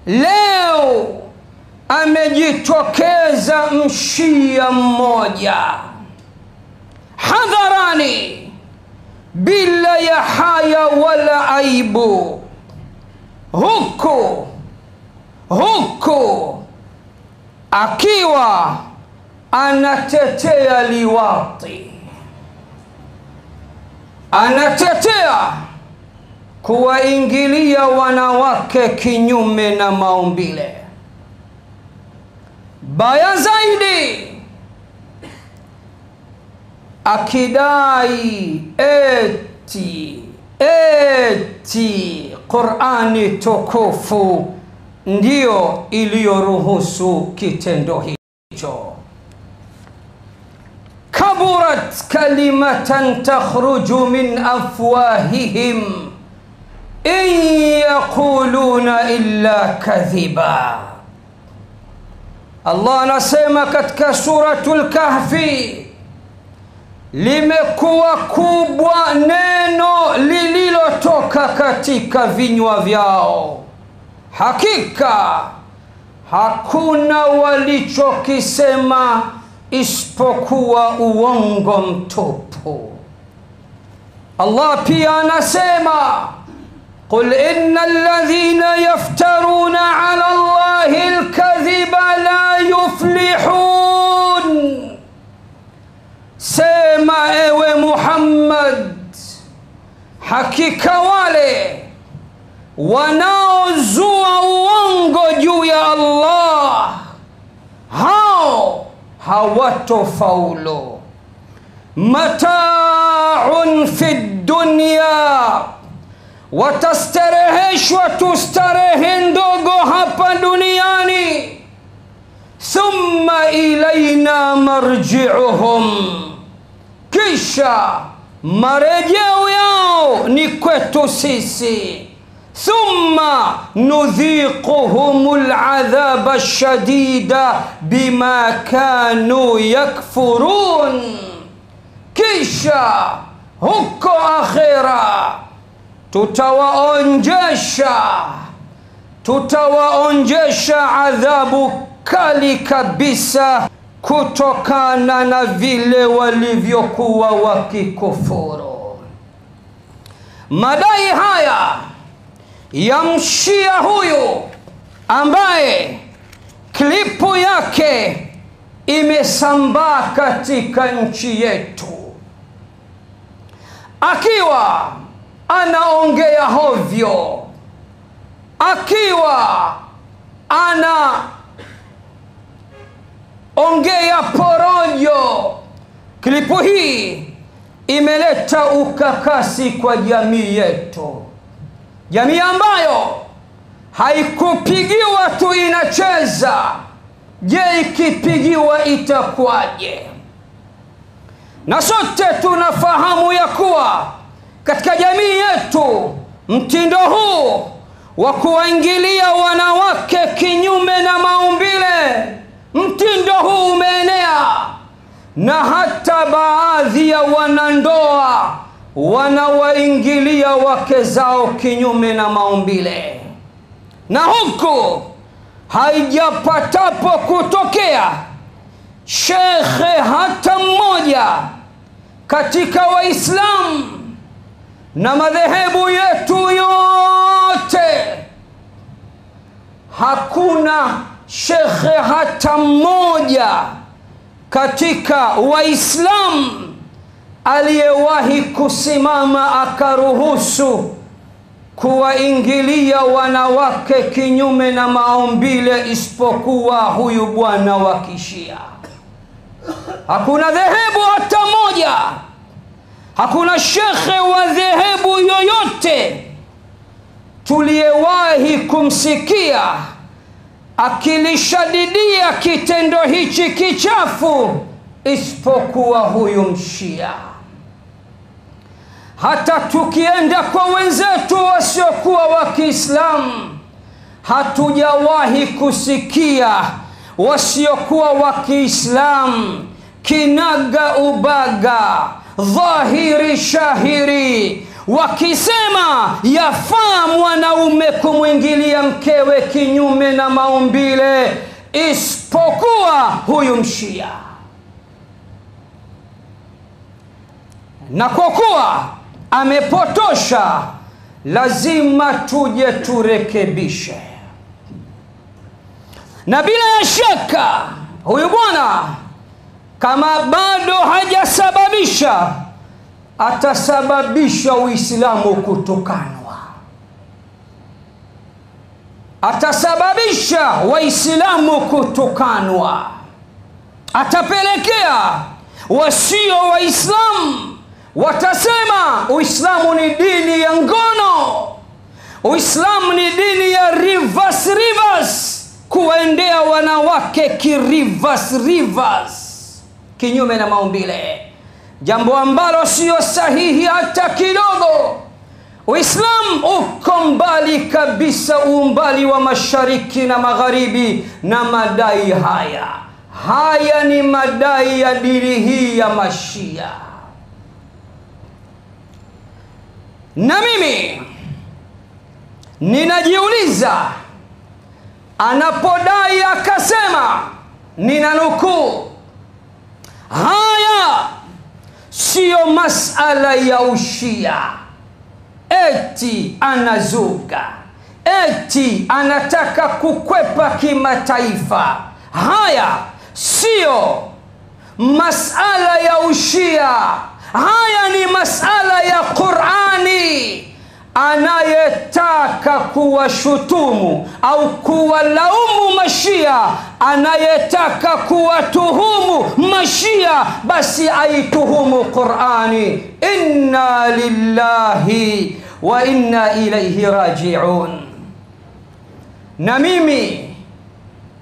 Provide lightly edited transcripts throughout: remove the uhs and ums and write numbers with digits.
leo amejitokeza mshia mmoja hadharani bila ya haya wala aibu, huku akiwa anatetea liwati, anatetea kuwaingilia wanawake kinyume na maumbile. Baya zaidi, akidai eti Qur'ani tukufu ndio iliyoruhusu kitendo hicho. Kaburat kalimatan takhruju min afwahihim in yaquluna illa kadhiba. Allah anasema katika suratul Kahfi, limekuwa kubwa neno lililotoka katika vinywa vyao, hakika hakuna walichokisema isipokuwa uongo mtupu. Allah pia anasema, qul innal ladhina yaftaruna ala Allahi al-kadhiba la yuflihun. Sema ewe Muhammad, hakika wale wanaozua uongo juu ya Allah, hao hawatofaulu. Mata'un fi dunya, watastareheshwa tustarehe ndogo hapa duniani. Thumma ilayna marji'uhum, kisha marejeo yao ni kwetu sisi. Thumma nudhiquhumul adhaba ash-shadida bima kanu yakfurun, kisha huko akhira tutawaonjesha adhabu kali kabisa kutokana na vile walivyokuwa wakikufuru. Madai haya ya mshia huyu ambaye klipu yake imesambaa katika nchi yetu, akiwa anaongea hovyo, akiwa ongea porojo. Klipu hii imeleta ukakasi kwa jamii yetu, jamii ambayo haikupigiwa tu inacheza. Je, ikipigiwa itakuwaje? Na sote tunafahamu ya kuwa katika jamii yetu mtindo huu wa kuwaingilia wanawake kinyume na maumbile, mtindo huu umeenea, na hata baadhi ya wanandoa wanawaingilia wake zao kinyume na maumbile. Na huku haijapatapo kutokea shekhe hata mmoja katika Waislamu na madhehebu yetu yote, hakuna shekhe hata mmoja katika Waislamu aliyewahi kusimama akaruhusu kuwaingilia wanawake kinyume na maumbile isipokuwa huyu bwana wa Kishia. Hakuna dhehebu hata moja, hakuna shekhe wa dhehebu yoyote tuliyewahi kumsikia akilishadidia kitendo hichi kichafu isipokuwa huyu mshia. Hata tukienda kwa wenzetu wasiokuwa wa Kiislamu, hatujawahi kusikia wasiokuwa wa Kiislamu kinaga ubaga, dhahiri shahiri, wakisema yafaa mwanaume kumwingilia mkewe kinyume na maumbile isipokuwa huyu mshia. Na kwa kuwa amepotosha, lazima tuje turekebishe. Na bila ya shaka huyu bwana kama bado hajasababisha, atasababisha Uislamu kutukanwa, atasababisha Waislamu kutukanwa, atapelekea wasio Waislamu watasema Uislamu ni dini ya ngono, Uislamu ni dini ya rivers, kuendea wanawake rivers kinyume na maumbile, jambo ambalo sio sahihi hata kidogo. Uislamu uko mbali kabisa, umbali wa mashariki na magharibi na madai haya ni madai ya dini hii ya Mashia. Na mimi ninajiuliza, anapodai akasema, ninanukuu, haya sio masala ya ushia, eti anazuga, eti anataka kukwepa kimataifa. Haya sio masala ya ushia, haya ni masala ya Qur'ani. Anayetaka kuwashutumu au kuwalaumu Mashia, anayetaka kuwatuhumu Mashia, basi aituhumu Qur'ani. Inna lillahi wa inna ilayhi raji'un. Na mimi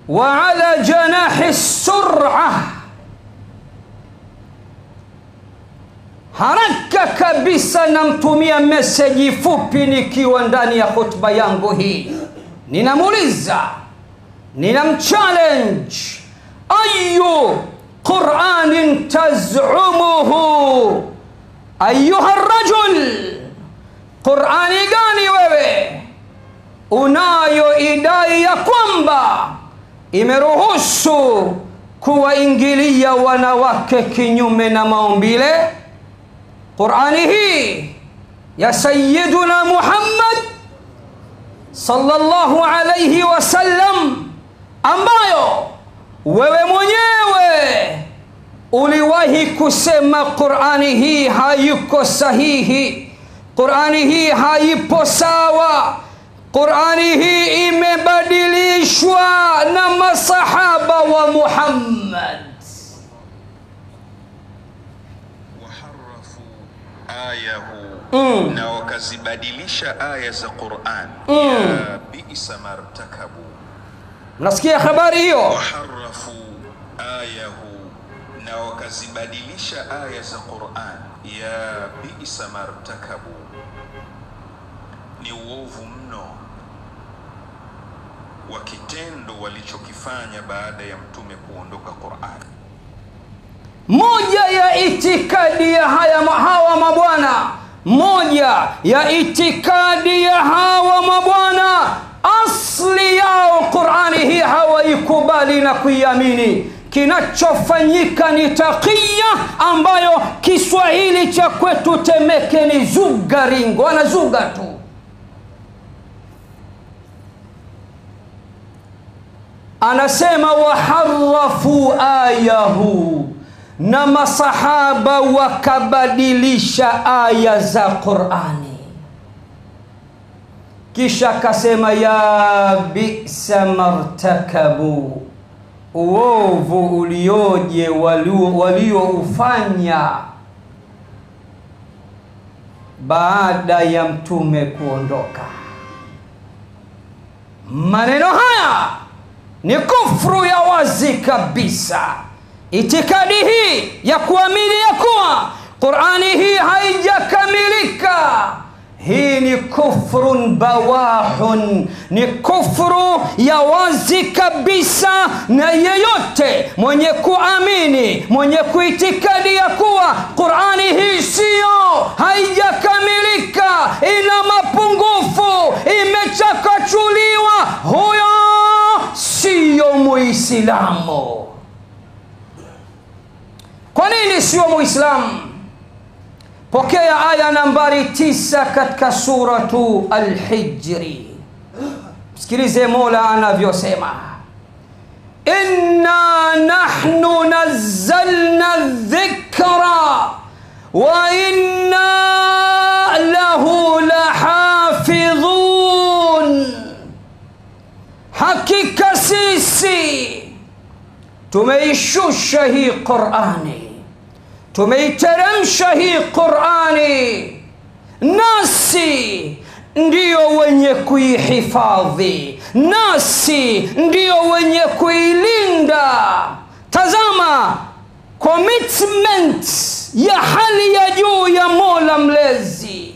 wa ala janahi sur'a, haraka kabisa namtumia message fupi nikiwa ndani ya hotuba yangu hii. Ninamuuliza, ninamchallenge, ayu Qur'anin taz'umuhu ayuha rajul, Qur'ani gani wewe unayo idai ya kwamba imeruhusu kuwaingilia wanawake kinyume na maumbile? Qur'ani hii ya Sayyiduna Muhammad sallallahu alayhi wasallam, ambayo wewe mwenyewe uliwahi kusema Qur'ani hii hayuko sahihi, Qur'ani hii haipo sawa, Qur'ani hii imebadilishwa na masahaba wa Muhammad. ayahu na wakazibadilisha aya za Qur'an. Ya bi'sa martakabu. Nasikia habari hiyo? Waharafu ayahu na wakazibadilisha aya za Qur'an. Ya bi'sa martakabu, ni uovu mno wa kitendo walichokifanya baada ya mtume kuondoka Qur'an. Moja ya itikadi ya hawa mabwana, moja ya itikadi ya hawa mabwana, asli yao Qur'ani hii hawaikubali na kuiamini. Kinachofanyika ni taqiya, ambayo Kiswahili cha kwetu Temeke ni zugaringo, wanazuga tu. Anasema waharafu ayahu, na masahaba wakabadilisha aya za Qur'ani. Kisha kasema ya bi'sa martakabu, uovu ulioje walioufanya baada ya mtume kuondoka. Maneno haya ni kufru ya wazi kabisa. Itikadi hii ya kuamini ya kuwa Qur'ani hii haijakamilika, hii ni kufrun bawahun, ni kufru ya wazi kabisa, na yeyote mwenye kuamini, mwenye kuitikadi ya kuwa Qur'ani hii sio, haijakamilika, ina mapungufu, imechakachuliwa, huyo sio Muislamu. Kwa nini sio Muislamu? Pokea aya nambari 9 katika suratu Al-Hijri. Sikilize Mola anavyosema: inna nahnu nazzalna dhikra wa inna lahu lahafidhun, hakika sisi tumeishusha hii Qur'ani, tumeiteremsha hii Qur'ani, nasi ndio wenye kuihifadhi, nasi ndio wenye kuilinda. Tazama commitment ya hali ya juu ya Mola mlezi.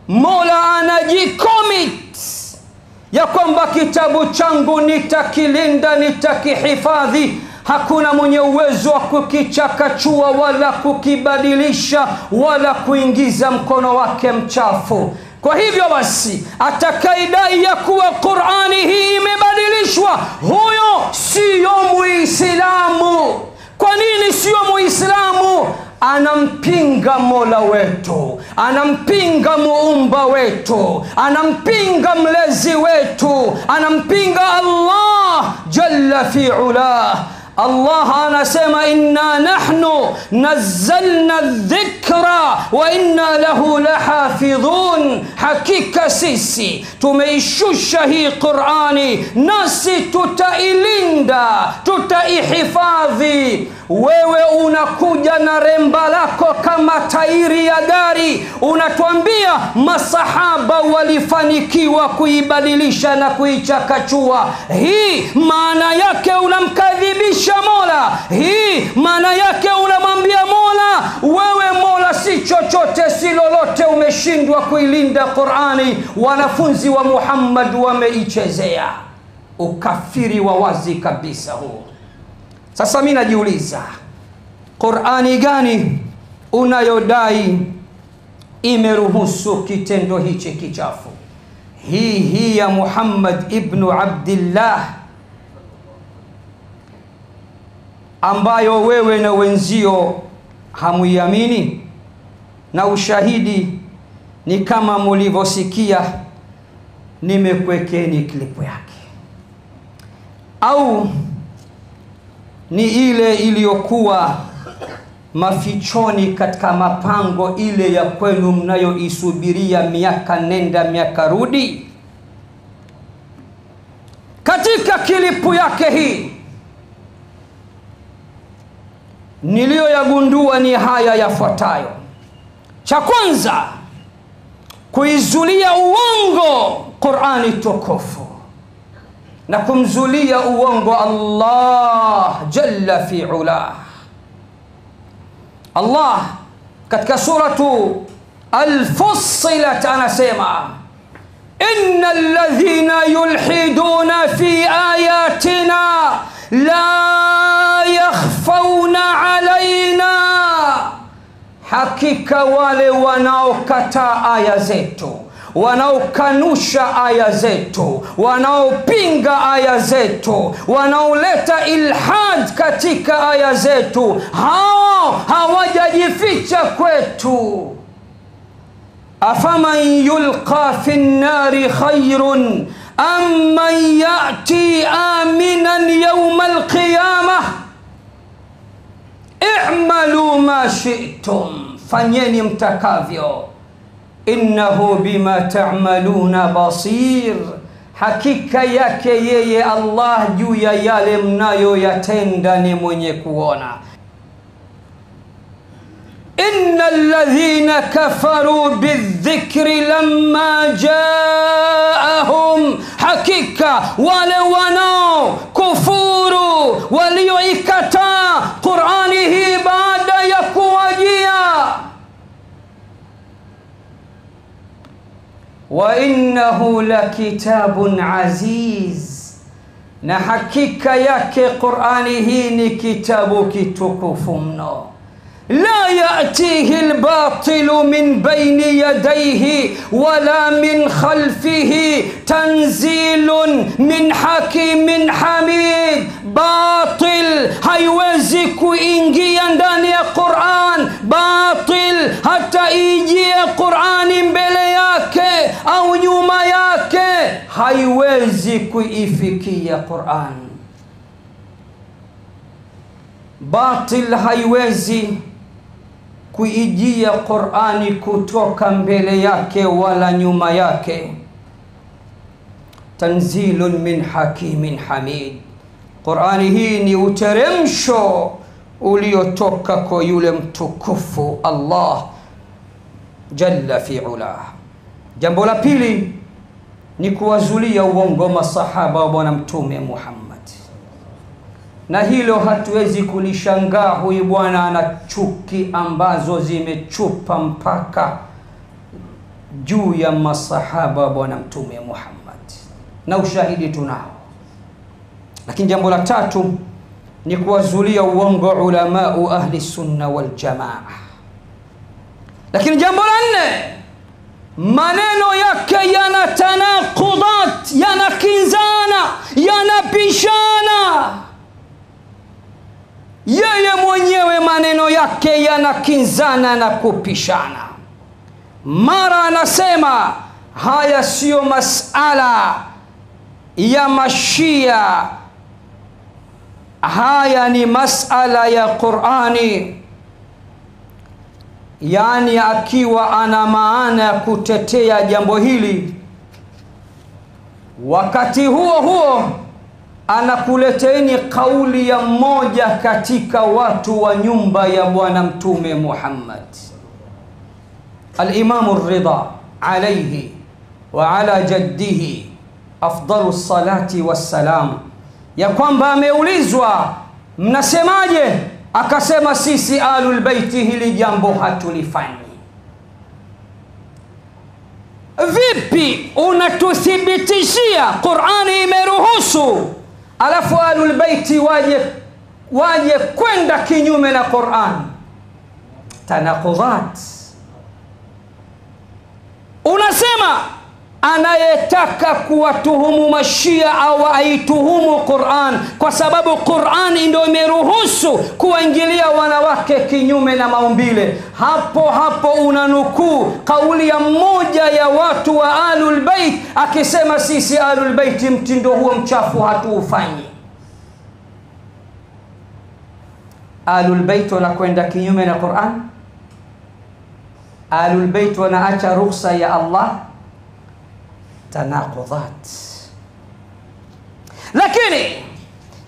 Mola anajicommit ya kwamba kitabu changu nitakilinda, nitakihifadhi. Hakuna mwenye uwezo wa kukichakachua wala kukibadilisha wala kuingiza mkono wake mchafu. Kwa hivyo basi, atakaidai ya kuwa Qur'ani hii imebadilishwa, huyo sio Muislamu. Kwa nini sio Muislamu? Anampinga Mola wetu, anampinga muumba wetu, anampinga mlezi wetu, anampinga Allah jalla fi ula. Allah anasema inna nahnu nazzalna dhikra wa inna lahu lahafidhun, hakika sisi tumeishusha hii Qur'ani, nasi tutailinda, tutaihifadhi. Wewe unakuja na remba lako kama tairi ya gari, unatuambia masahaba walifanikiwa kuibadilisha na kuichakachua. Hii maana yake unamkadhibisha Mola, hii maana yake unamwambia Mola wewe Mola si chochote si lolote, umeshindwa kuilinda Qur'ani, wanafunzi wa Muhammad wameichezea. Ukafiri wa wazi kabisa huu. Sasa mimi najiuliza, Qur'ani gani unayodai imeruhusu kitendo hichi kichafu? Hii ya Muhammad ibn Abdullah, ambayo wewe na wenzio hamuiamini, na ushahidi ni kama mlivyosikia nimekwekeni klipu yake, au ni ile iliyokuwa mafichoni katika mapango ile ya kwenu mnayoisubiria miaka nenda miaka rudi? Katika klipu yake hii niliyoyagundua ni haya yafuatayo. Cha kwanza, kuizulia uongo Qur'ani tukufu na kumzulia uongo Allah jalla fi ula. Allah katika suratu Al-Fussilat anasema innal ladhina yulhiduna fi ayatina la yakhfawna alaina, hakika wale wanaokataa aya zetu, wanaokanusha aya zetu, wanaopinga aya zetu, wanaoleta ilhad katika aya zetu, hao hawajajificha kwetu. afaman yulqa fi an-nari khayrun amman ya'ti aminan yawm al-qiyamah i'malu ma shi'tum, fanyeni mtakavyo, innahu bima ta'maluna basir, hakika yake yeye Allah juu ya yale mnayoyatenda ni mwenye kuona. innal ladhina kafaru bidhikri lamma jaahum, hakika wale wanao kufuru walioikataa Qur'ani hii baada ya kuwajia. wa innahu lakitabun aziz, na hakika yake Qur'ani hii ni kitabu kitukufu mno. La ya'tihi al-batilu min bayni yadayhi wala min khalfihi, tanzilun min hakimin hamid. Batil haiwezi kuingia ndani ya Qur'an. Batil hata ijie Qur'ani mbele yake au nyuma yake haiwezi kuifikia Qur'an. Batil haiwezi kuijia Qur'ani kutoka mbele yake wala nyuma yake. Tanzilun min hakimin hamid. Qur'ani hii ni uteremsho uliotoka kwa yule mtukufu Allah jalla fi ula. Jambo la pili ni kuwazulia uongo masahaba wa bwana mtume Muhammad, na hilo hatuwezi kulishangaa. Huyu bwana ana chuki ambazo zimechupa mpaka juu ya masahaba wa bwana mtume Muhammad, na ushahidi tunao. Lakini jambo la tatu ni kuwazulia uongo ulamau ahli sunna wal jamaa. Lakini jambo la nne, maneno yake yana tanaqudat, yanakinzana, yanapishana. Yeye mwenyewe maneno yake yanakinzana na kupishana. Mara anasema haya sio masala ya mashia, haya ni masala ya Qur'ani, yani akiwa ana maana ya kutetea jambo hili. Wakati huo huo anakuleteni kauli ya mmoja katika watu wa nyumba ya bwana mtume Muhammad, al-Imam ar-Ridha alayhi wa ala jaddihi afdalu salati wassalam, ya kwamba ameulizwa mnasemaje, akasema sisi ahlul baiti hili jambo hatulifanyi. Vipi unatuthibitishia Qur'ani imeruhusu, alafu ahlul baiti waje kwenda kinyume na Qur'an? Tanaqudat. Unasema anayetaka kuwatuhumu mashia au aituhumu Qur'an kwa sababu Qur'an ndio imeruhusu kuwaingilia wanawake kinyume na maumbile. Hapo hapo unanukuu kauli ya mmoja ya watu wa ahlul bait akisema sisi ahlul bait mtindo huo mchafu hatuufanyi. Ahlul bait wanakwenda kinyume na Qur'an? Ahlul bait wanaacha ruhusa ya Allah? Tanaqudat. Lakini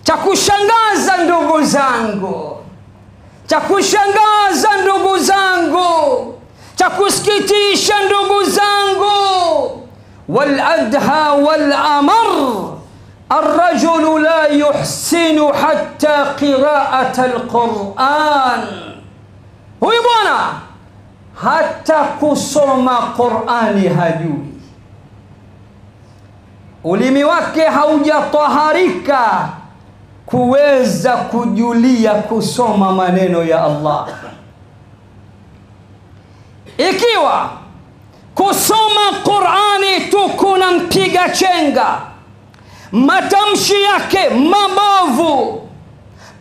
cha kushangaza ndugu zangu, cha kushangaza ndugu zangu, cha kusikitisha ndugu zangu, wal adha wal amr, الرجل لا يحسن حتى قراءة القرآن. huyu bwana hata kusoma Qur'ani hajui. Ulimi wake haujataharika kuweza kujulia kusoma maneno ya Allah. Ikiwa kusoma Qur'ani tu kuna mpiga chenga, matamshi yake mabovu,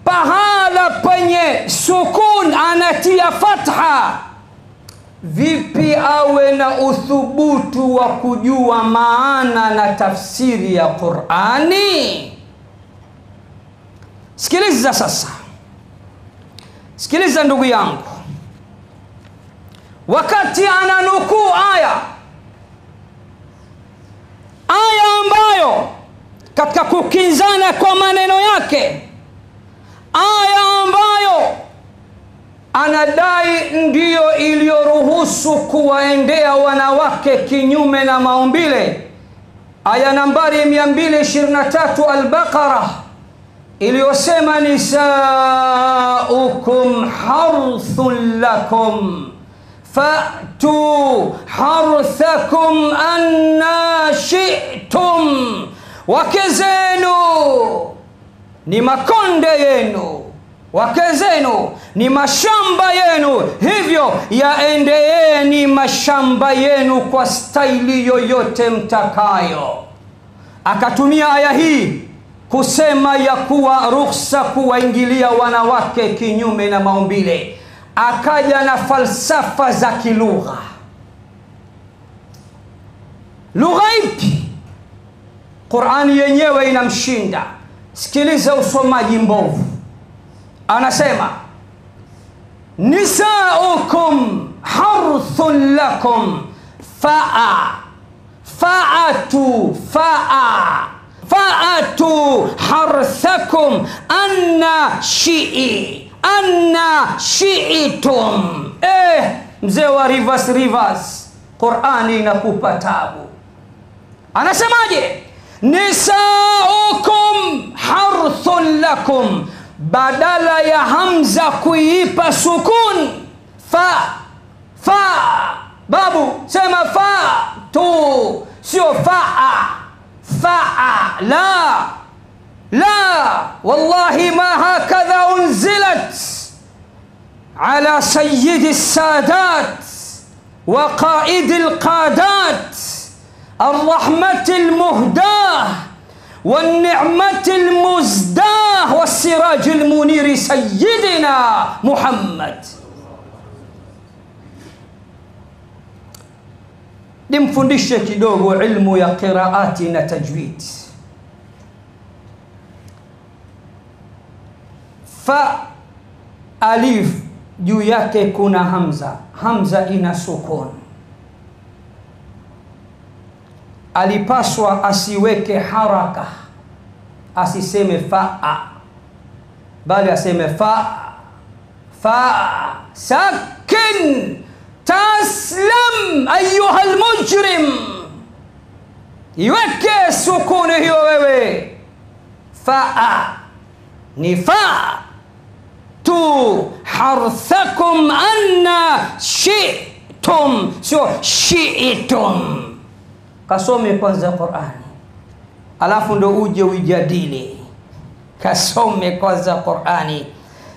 pahala penye sukun anatia fatha, vipi awe na uthubutu wa kujua maana na tafsiri ya Qur'ani? Sikiliza sasa, sikiliza ndugu yangu, wakati ananukuu aya ambayo katika kukinzana kwa maneno yake, aya ambayo anadai ndiyo iliyoruhusu kuwaendea wanawake kinyume na maumbile, aya nambari 223 Al-Baqarah iliyosema nisaukum harthun lakum fa'tu harthakum anna shi'tum. Wake zenu ni makonde yenu, wake zenu ni mashamba yenu, hivyo yaendeeni mashamba yenu kwa staili yoyote mtakayo. Akatumia aya hii kusema ya kuwa ruhusa kuwaingilia wanawake kinyume na maumbile. Akaja na falsafa za kilugha. Lugha ipi? Qur'ani yenyewe inamshinda. Sikiliza usomaji mbovu. Anasema nisaukum harthun lakum fa'atu harthakum anna shi'itum. Mzee wa rivers, Qur'ani inakupa tabu. Anasemaje? Nisaukum harthun lakum, badala ya hamza kuipa sukun babu sema tu, sio faa la wallahi ma hakadha unzilat ala sayyidi sadat wa qaid alqadat الرحمة المهداة والنعمة المزداة والسراج المنير سيدنا محمد. Nimfundishe kidogo ilmu ya qiraati na tajwid. Fa alif juu yake kuna hamza ina sukun. Alipaswa asiweke haraka, asiseme faa, bali aseme sakin taslam ayuha almujrim. Iweke sukuni hiyo wewe. Faa ni tu harthakum anna shi'tum, sio shi'itum. Kasome kwanza Qur'ani, alafu ndo uje uijadili. Kasome kwanza Qur'ani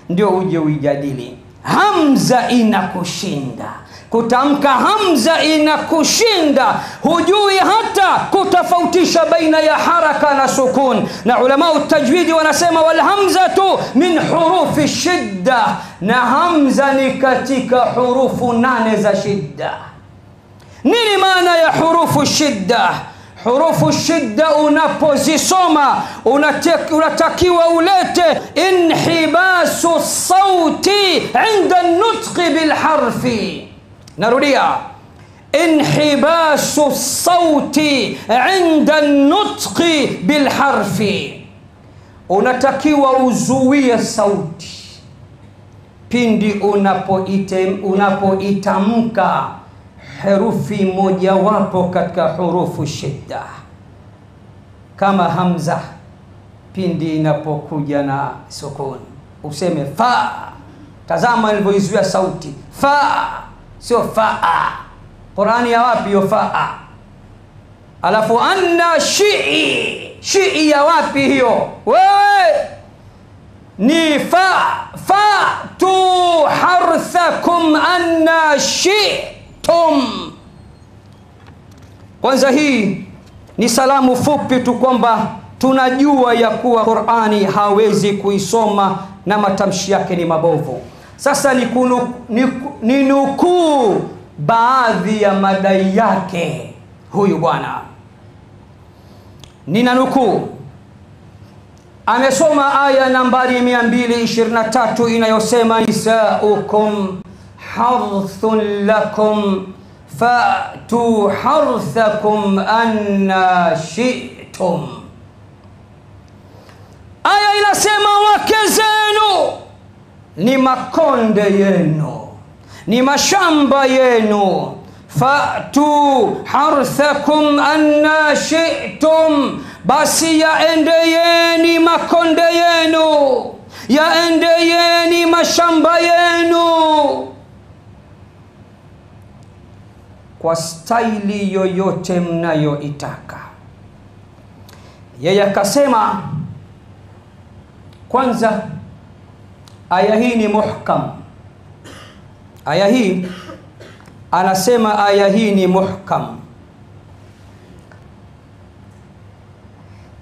ndio uje uijadili. Hamza inakushinda, kutamka hamza inakushinda, hujui hata kutofautisha baina ya haraka na sukun. Na ulama utajwidi wanasema wal hamzatu min hurufi shidda, na hamza ni katika hurufu 8 za shidda. Nini maana ya hurufu shidda? Hurufu shidda unapozisoma unatakiwa ulete inhibasu sauti inda nutqi bil harfi. Narudia, inhibasu sauti inda nutqi bil harfi. Unatakiwa uzuie sauti pindi unapoitamka herufi moja wapo katika hurufu shidda, kama hamza pindi inapokuja na sukun useme fa. Tazama ilivyoizuia sauti fa, sio faa. Qur'ani ya wapi hiyo faa? Alafu anna shi'i ya wapi hiyo? Wewe ni tu harthakum anna shi'tum. Kwanza hii ni salamu fupi tu kwamba tunajua ya kuwa Qur'ani hawezi kuisoma na matamshi yake ni mabovu. Sasa ni nukuu baadhi ya madai yake huyu bwana. Nina nukuu. Amesoma aya nambari 223 inayosema nisaukum harthun lakum fa'tu harthakum anna shi'tum. Aya inasema wake zenu ni makonde yenu, ni mashamba yenu. Fa'tu harthakum anna shi'tum, basi yaendeyeni makonde yenu, yaendeyeni mashamba yenu. kwa staili yoyote mnayoitaka. Yeye akasema kwanza aya hii ni muhkam. Aya hii anasema aya hii ni muhkam.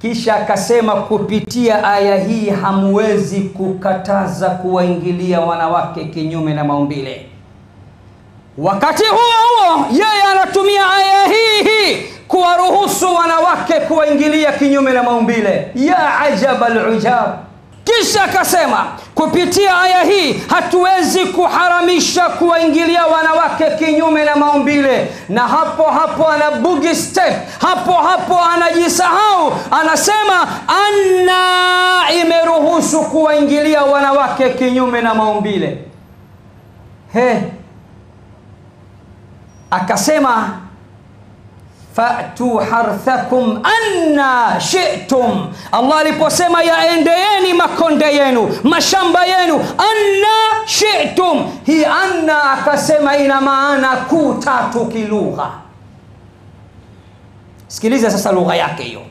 Kisha akasema kupitia aya hii hamwezi kukataza kuwaingilia wanawake kinyume na maumbile. Wakati huo yeye anatumia aya hii kuwaruhusu wanawake kuwaingilia kinyume na maumbile. Ya ajab al-ujab. Kisha akasema kupitia aya hii hatuwezi kuharamisha kuwaingilia wanawake kinyume na maumbile. Na hapo ana bugi step, hapo anajisahau, anasema anna imeruhusu kuwaingilia wanawake kinyume na maumbile. Akasema fa'tu harthakum anna shi'tum. Allah aliposema yaendeeni makonde yenu, mashamba yenu, anna shi'tum, hii anna akasema ina maana kuu tatu kilugha. Sikiliza sasa lugha yake hiyo.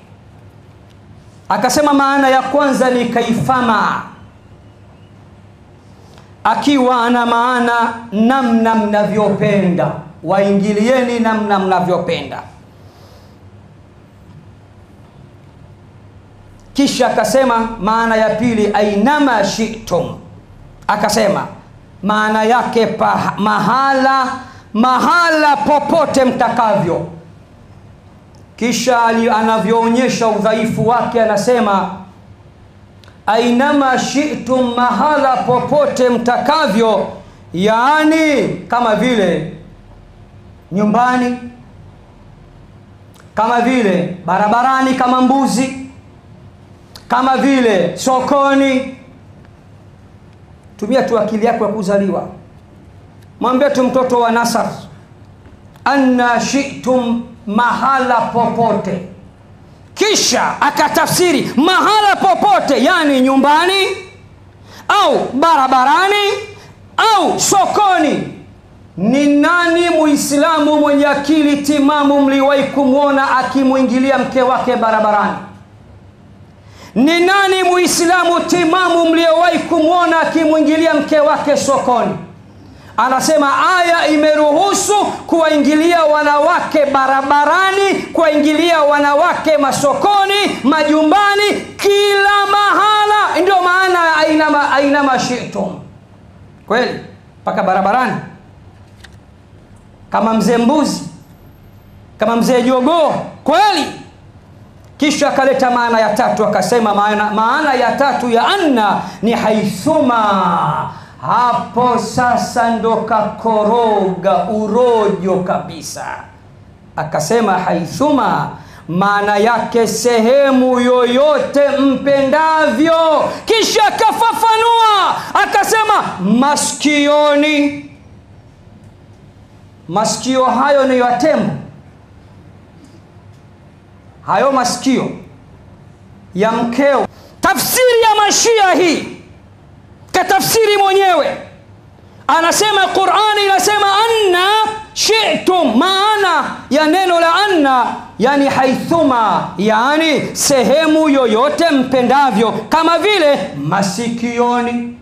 Akasema maana ya kwanza ni kaifama, akiwa ana maana namna mnavyopenda, waingilieni namna mnavyopenda. Kisha akasema maana ya pili ainama shi'tum, akasema maana yake mahala popote mtakavyo. Kisha anavyoonyesha udhaifu wake anasema ainama shi'tum, mahala popote mtakavyo, yaani kama vile nyumbani, kama vile barabarani kama mbuzi, kama vile sokoni. Tumia tu akili yako ya kuzaliwa. Mwambie tu mtoto wa Nasar anna shi'tum, mahala popote. Kisha akatafsiri mahala popote yani nyumbani au barabarani au sokoni. Ni nani Muislamu mwenye akili timamu mliwahi kumwona akimuingilia mke wake barabarani? Ni nani Muislamu timamu mliwahi kumwona akimuingilia mke wake sokoni? Anasema aya imeruhusu kuwaingilia wanawake barabarani, kuwaingilia wanawake masokoni, majumbani, kila mahala. Ndio maana ainama shi'tum. Kweli paka barabarani, kama mzee mbuzi, kama mzee jogoo, kweli. Kisha akaleta maana ya tatu, akasema maana ya tatu ya anna ni haithuma. Hapo sasa ndo kakoroga urojo kabisa. Akasema haithuma maana yake sehemu yoyote mpendavyo. Kisha akafafanua akasema masikioni. Masikio hayo ni ya tembo, hayo masikio ya mkeo. Tafsiri ya Mashia hii katafsiri mwenyewe, anasema Qur'ani inasema anna shi'tum, maana ya neno la anna yani haithuma, yani sehemu yoyote mpendavyo, kama vile masikioni.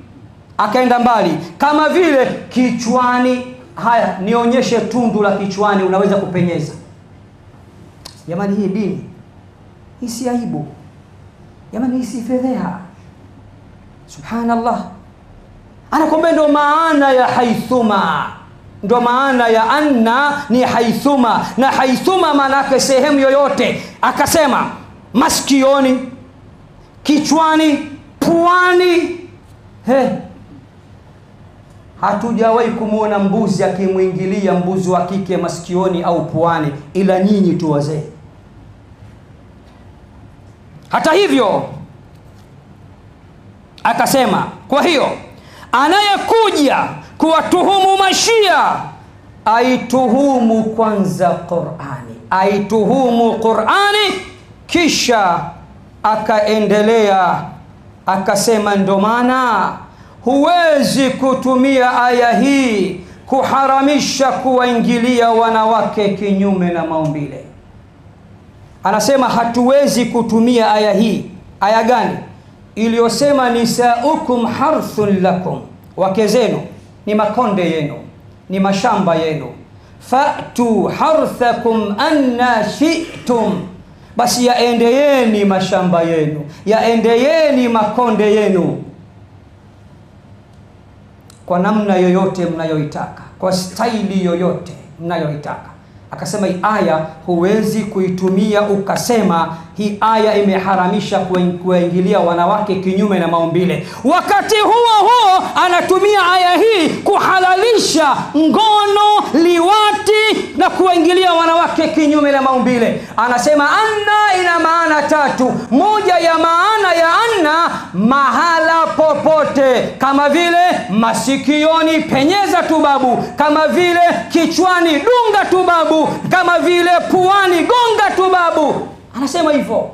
Akaenda mbali, kama vile kichwani. Haya, nionyeshe tundu la kichwani unaweza kupenyeza. Jamani, hii dini hii si aibu. Jamani, hii si fedheha. Subhanallah. Anakwambia ndo maana ya haithuma, ndo maana ya anna ni haithuma. Na haithuma maana yake sehemu yoyote. Akasema masikioni, kichwani, puani. Hatujawahi kumuona mbuzi akimuingilia mbuzi wa kike masikioni au puani, ila nyinyi tu wazee. Hata hivyo akasema, kwa hiyo anayekuja kuwatuhumu Mashia aituhumu kwanza Qur'ani, aituhumu Qur'ani. Kisha akaendelea akasema ndo maana huwezi kutumia aya hii kuharamisha kuwaingilia wanawake kinyume na maumbile. Anasema hatuwezi kutumia aya hii. Aya gani? Iliyosema nisaukum harthun lakum, wake zenu ni makonde yenu, ni mashamba yenu. Fa'tu harthakum anna shi'tum, basi yaendeeni mashamba yenu, yaendeeni makonde yenu kwa namna yoyote mnayoitaka, kwa staili yoyote mnayoitaka. Akasema hii aya huwezi kuitumia ukasema hii aya imeharamisha kuingilia wanawake kinyume na maumbile. Wakati huo anatumia aya hii kuhalalisha ngono, liwati na kuingilia wanawake kinyume na maumbile. Anasema anna ina maana tatu. Moja ya maana ya anna, mahala popote, kama vile masikioni penyeza tu babu, kama vile kichwani dunga tu babu, kama vile puani gonga tu babu. Anasema hivyo.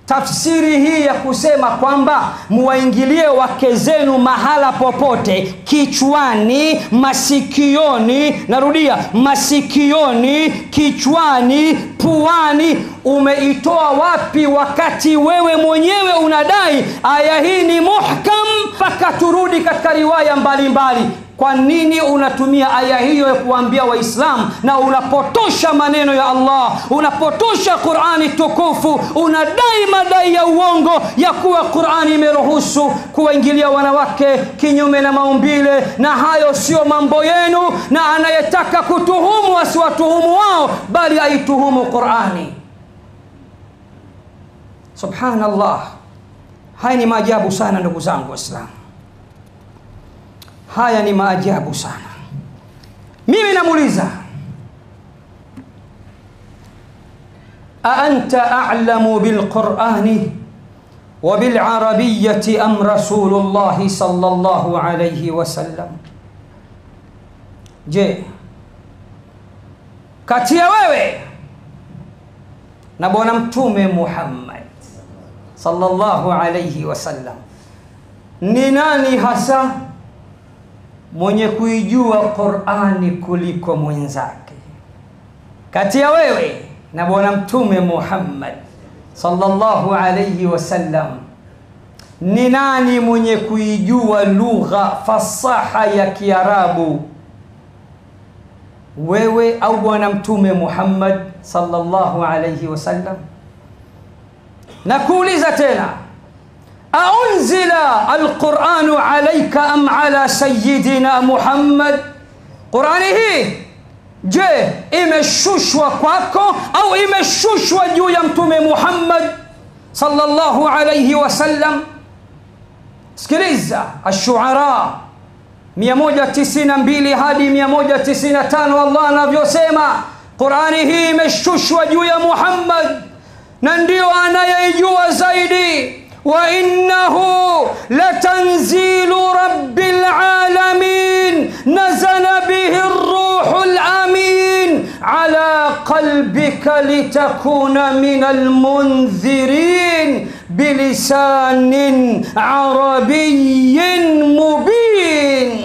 Tafsiri hii ya kusema kwamba muwaingilie wake zenu mahala popote, kichwani, masikioni, narudia, masikioni, kichwani, puani, umeitoa wapi wakati wewe mwenyewe unadai aya hii ni muhkam? Mpaka turudi katika riwaya mbalimbali. Kwa nini unatumia aya hiyo ya kuambia Waislamu na unapotosha maneno ya Allah, unapotosha Qur'ani tukufu, unadai madai ya uongo ya kuwa Qur'ani imeruhusu kuwaingilia wanawake kinyume na maumbile, na hayo sio mambo yenu, na anayetaka kutuhumu asiwatuhumu wao bali aituhumu Qur'ani. Subhanallah. Haya ni maajabu sana ndugu zangu Waislamu. Haya ni maajabu sana. Mimi namuuliza, anta a'lamu bilqur'ani wa bil'arabiyyati am rasulullah sallallahu alayhi wasallam? Je, kati ya wewe na bwana mtume Muhammad sallallahu alayhi wasallam ni nani hasa mwenye kuijua Qur'ani kuliko mwenzake? Kati ya wewe na bwana mtume Muhammad sallallahu alayhi wasallam ni nani mwenye kuijua lugha fasaha ya Kiarabu, wewe au bwana mtume Muhammad sallallahu alayhi wasallam? Na kuuliza tena, aunzila alquranu alayka am ala sayyidina Muhammad? Qurani hii je, imeshushwa kwako au imeshushwa juu ya mtume Muhammad sallallahu alayhi wasallam? Sikiliza Ash-Shu'ara 192 hadi 195, Allah anavyosema Qurani hii imeshushwa juu ya Muhammad na ndio anayejua zaidi. وإنه لتنزيل رب العالمين نزل به الروح الأمين على قلبك لتكون من المنذرين بلسان عربي مبين.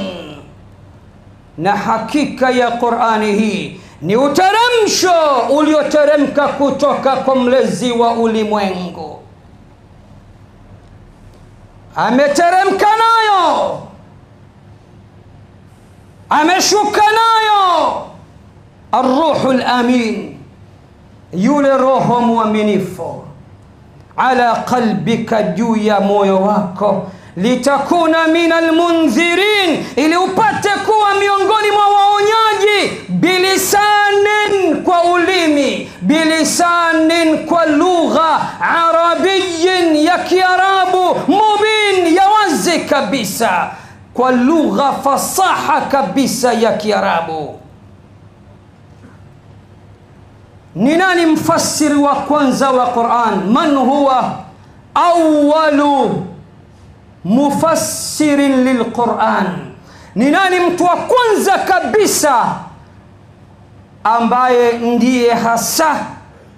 na hakika ya Qur'ani hii ni uteremsho ulioteremka kutoka kwa mlezi wa ulimwengu. Ameteremka nayo, ameshuka nayo Ar-Ruhul Amin, yule roho muaminifu, ala qalbika, juu ya moyo wako, litakuna minal mundhirin, ili upate kuwa miongoni mwa waonyaji, bilisanin, kwa ulimi, bilisanin, kwa lugha, arabiyin, ya Kiarabu, mubin, ya wazi kabisa, kwa lugha fasaha kabisa ya Kiarabu. Ni nani mfasiri wa kwanza wa Qur'an? Man huwa awwalu mufassirin lilquran? Ni nani mtu wa kwanza kabisa ambaye ndiye hasa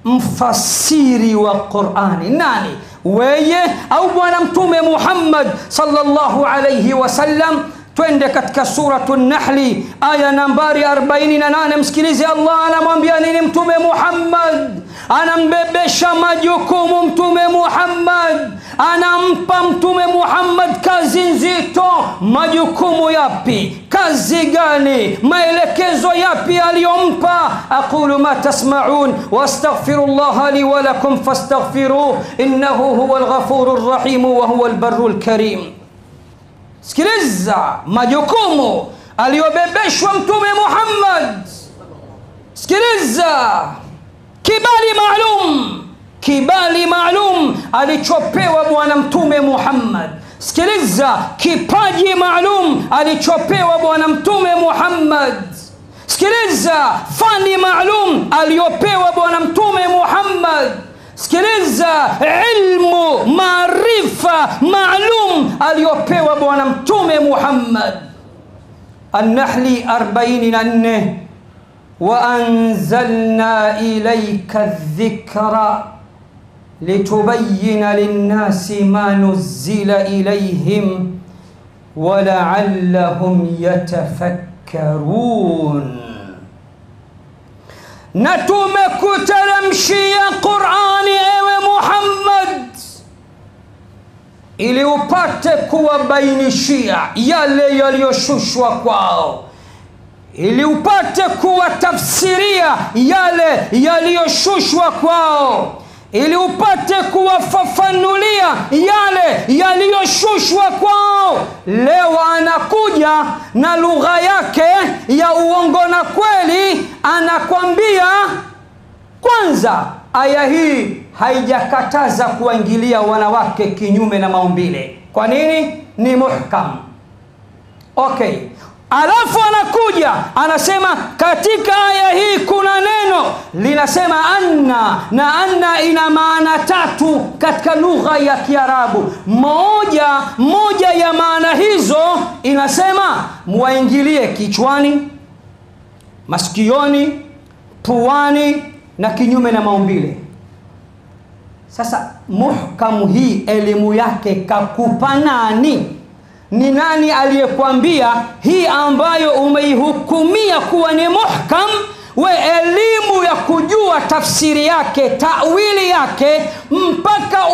mfasiri wa Qur'ani? Nani? Wewe au bwana mtume Muhammad sallallahu alayhi wasallam? twende katika suratu Nahli aya nambari 48. Msikilize Allah anamwambia nini mtume Muhammad, anambebesha majukumu mtume Muhammad, anampa mtume Muhammad kazi nzito. Majukumu yapi? Kazi gani? Maelekezo yapi aliyompa? Aqulu ma tasma'un wastaghfirullaha li wa lakum fastaghfiruhu innahu huwal ghafurur rahim wa huwal barrul karim. Sikiliza majukumu aliyobebeshwa mtume Muhammad. Sikiliza kibali maalum alichopewa bwana mtume Muhammad. Sikiliza kipaji maalum alichopewa bwana mtume Muhammad. Sikiliza fani maalum aliyopewa bwana mtume Muhammad. Sikiliza ilmu maarifa maalum aliyopewa bwana mtume Muhammad. An-Nahli 44 wa anzalna ilayka adh-dhikra litubayyina lin-nasi ma nuzila ilayhim wa la'allahum yatafakkarun. Na tumekuteremshia Qur'ani ewe Muhammad ili upate kuwabainishia yale yaliyoshushwa kwao, ili upate kuwatafsiria yale yaliyoshushwa kwao, ili upate kuwafafanulia yale yaliyoshushwa kwao. Leo anakuja na lugha yake ya uongo na kweli, anakwambia kwanza aya hii haijakataza kuingilia wanawake kinyume na maumbile. Kwa nini? Ni muhkam. Okay. Alafu anakuja anasema katika aya hii kuna neno linasema anna, na anna ina maana tatu katika lugha ya Kiarabu. Moja ya maana hizo inasema muingilie kichwani, masikioni, puani na kinyume na maumbile. Sasa muhkamu hii elimu yake kakupa nani? Ni nani aliyekwambia hii ambayo umeihukumia kuwa ni muhkam? We elimu ya kujua tafsiri yake, ta'wili yake, mpaka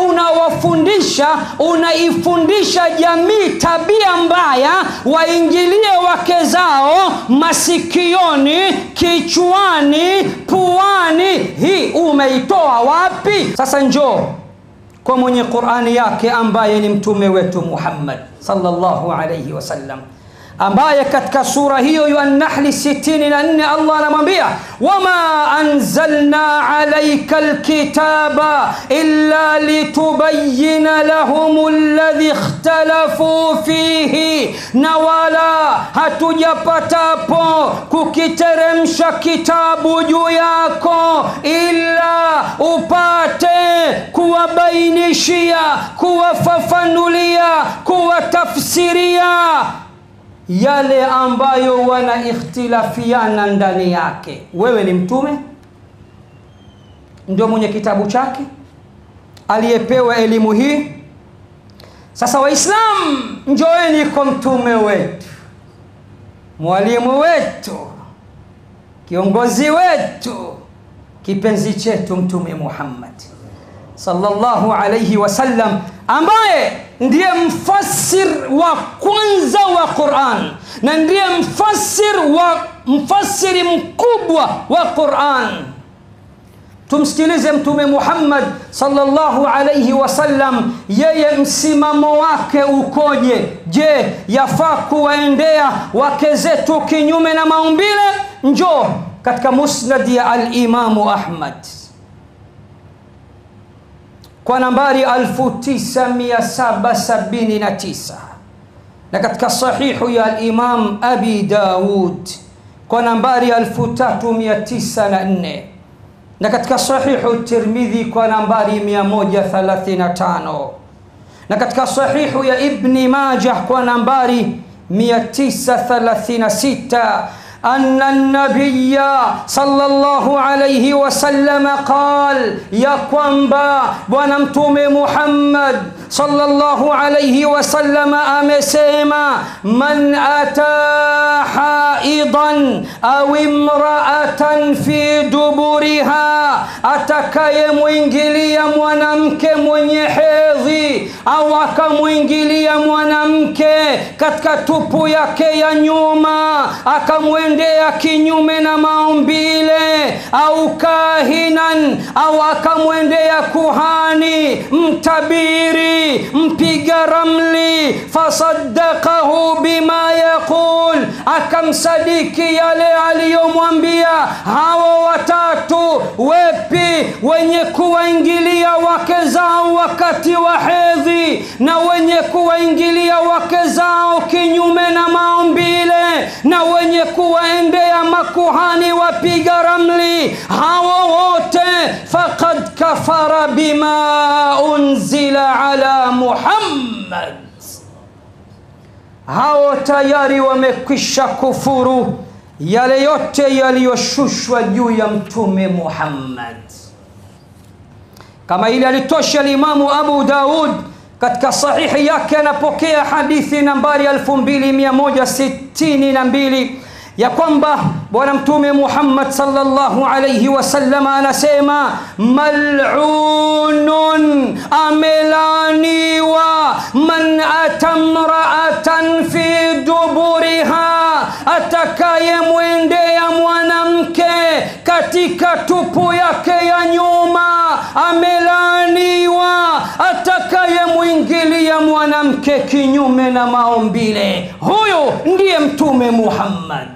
unaifundisha jamii tabia mbaya, waingilie wake zao masikioni, kichwani, puani. Hii umeitoa wapi? Sasa njoo kwa mwenye Qur'ani yake ambaye ni mtume wetu Muhammad sallallahu alayhi wasallam, ambaye katika sura hiyo ya An-Nahl 64 Allah anamwambia wama anzalna alayka alkitaba illa litubayyina lahum alladhi ikhtalafu fihi, na wala hatujapatapo kukiteremsha kitabu juu yako illa upate kuwabainishia, kuwafafanulia, kuwatafsiria yale ambayo wana ikhtilafiana ndani yake. Wewe ni mtume, ndio mwenye kitabu chake aliyepewa elimu hii. Sasa Waislamu, njoeni kwa mtume wetu, mwalimu wetu, kiongozi wetu, kipenzi chetu mtume Muhammad sallallahu alayhi wasallam, ambaye ndiye mfasir wa kwanza wa Qur'an na ndiye mfasiri mkubwa wa Qur'an. Tumsikilize mtume Muhammad sallallahu alayhi wasallam, yeye msimamo wake ukoje? Je, yafaa kuwaendea wake zetu kinyume na maumbile? Njoo katika musnad ya al-Imam Ahmad kwa nambari 9779, na katika sahihu ya al-Imam Abi Daud kwa nambari 3904, na katika sahihu Tirmidhi kwa nambari 135, na katika sahihu ya Ibn Majah kwa nambari 936 أن النبي صلى الله عليه وسلم قال يا كوانبا ونمتم محمد sallallahu alayhi wasallam amesema, man ata haidan au imra'atan fi duburiha, atakayemwingilia mwanamke mwenye hedhi au akamwingilia mwanamke katika tupu yake ya nyuma, akamwendea kinyume na maumbile, au kahinan, au akamwendea kuhani, mtabiri, mpiga ramli, fasaddaqahu bima yaqul, akamsadiki yale aliyomwambia. Hawa watatu wepi? Wenye kuwaingilia wake zao wakati wa hedhi, na wenye kuwaingilia wake zao kinyume na maumbile, na wenye kuwaendea makuhani wapiga ramli. Hawa wote faqad kafara bima unzila ala Muhammad, hao tayari wamekwisha kufuru yale yote yaliyoshushwa juu ya mtume Muhammad. Kama ile alitosha Imamu Abu Daud katika sahihi yake, anapokea hadithi nambari 2162 ya kwamba bwana mtume Muhammad sallallahu alayhi wasallam anasema, mal'unun, amelaniwa, man atamra'atan fi duburiha, atakayemwendea mwanamke katika tupu yake ya nyuma, amelaniwa. Atakayemwingilia mwanamke kinyume na maumbile, huyo ndiye mtume Muhammad.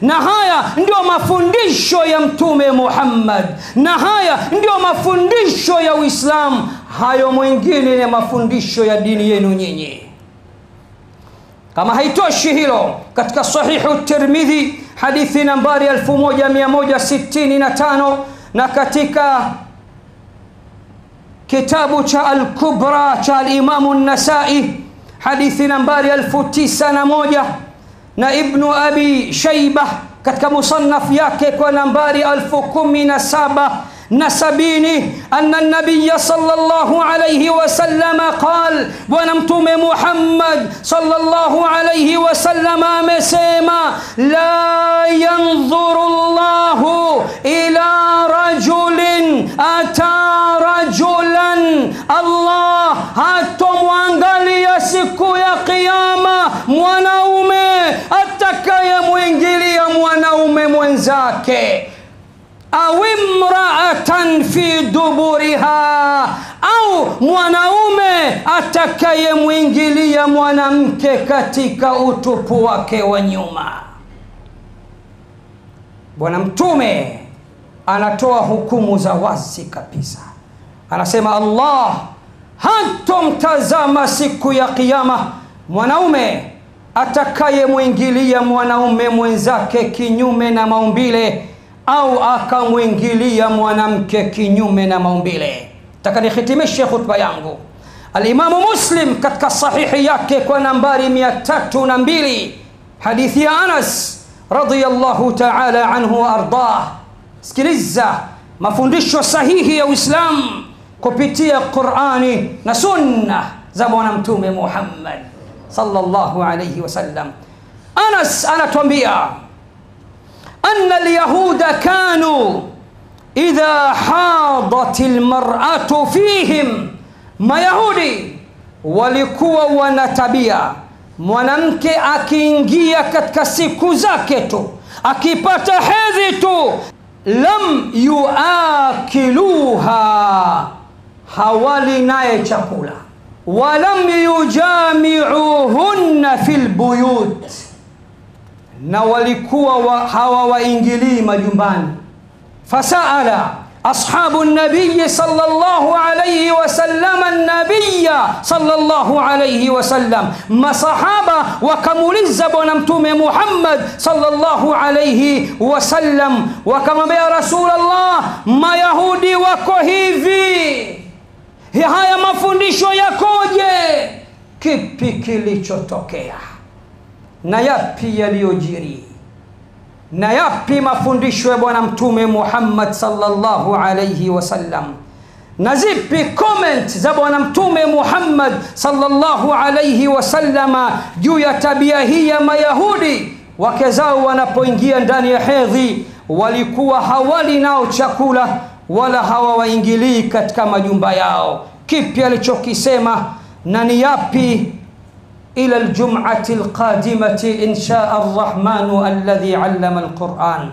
Na haya ndio mafundisho ya mtume Muhammad, na haya ndio mafundisho ya Uislamu. Hayo mwingine ni mafundisho ya dini yenu nyinyi. Kama haitoshi hilo, katika sahihu Tirmidhi hadithi nambari 1165, na katika kitabu cha Al-Kubra cha Al-Imamu An-Nasai hadithi nambari 1091, na Ibnu Abi Shaybah katika musannaf yake kwa nambari 1017 anna an-nabiy sallallahu alayhi wasallam qala, bwana mtume Muhammad sallallahu alayhi wasallam amesema, la yanzuru Allahu ila rajulin ata rajulan, Allah hatomwangalia siku ya kiyama mwanaume atakayemwingilia mwanaume mwenzake, au imra'atan fi duburiha, au mwanaume atakayemwingilia mwanamke katika utupu wake wa nyuma. Bwana mtume anatoa hukumu za wazi kabisa. Anasema Allah hatomtazama siku ya kiyama mwanaume atakayemwingilia mwanaume mwenzake kinyume na maumbile, au akamwingilia mwanamke kinyume na maumbile. Nataka nihitimishe khutba yangu. Al-Imamu Muslim katika sahihi yake kwa nambari 302 hadithi ya Anas radhiyallahu ta'ala anhu wa ardah. Sikiliza mafundisho sahihi ya Uislamu kupitia Qur'ani na sunna za bwana mtume Muhammad sallallahu alayhi wasallam. Anas anatuambia, أن اليهود كانوا إذا حاضت المرأة فيهم، ما يهودي walikuwa wanatabia mwanamke akiingia katika siku zake tu, akipata hedhi tu, lam yuakiluha, hawali naye chakula, walam yujami'uhunna fil buyut, na walikuwa hawawaingilii majumbani. Fasaala ashabu an-nabiy sallallahu alayhi wasallam an-nabiy sallallahu alayhi wasallam, masahaba wakamuuliza bwana mtume Muhammad sallallahu alayhi wasallam, wakamwambia Rasulullah, mayahudi wako hivi, haya mafundisho yakoje? Kipi kilichotokea na yapi yaliyojiri, na yapi mafundisho ya bwana mtume Muhammad sallallahu alayhi wasallam? Na zipi comment za bwana mtume Muhammad sallallahu alayhi wasallama juu ya tabia hii ya Mayahudi? Wake zao wanapoingia ndani ya hedhi walikuwa hawali nao chakula wala hawawaingilii katika majumba yao. Kipi alichokisema na ni yapi? Ila aljum'ati alqadimati insha arrahmanu alladhi allama alquran.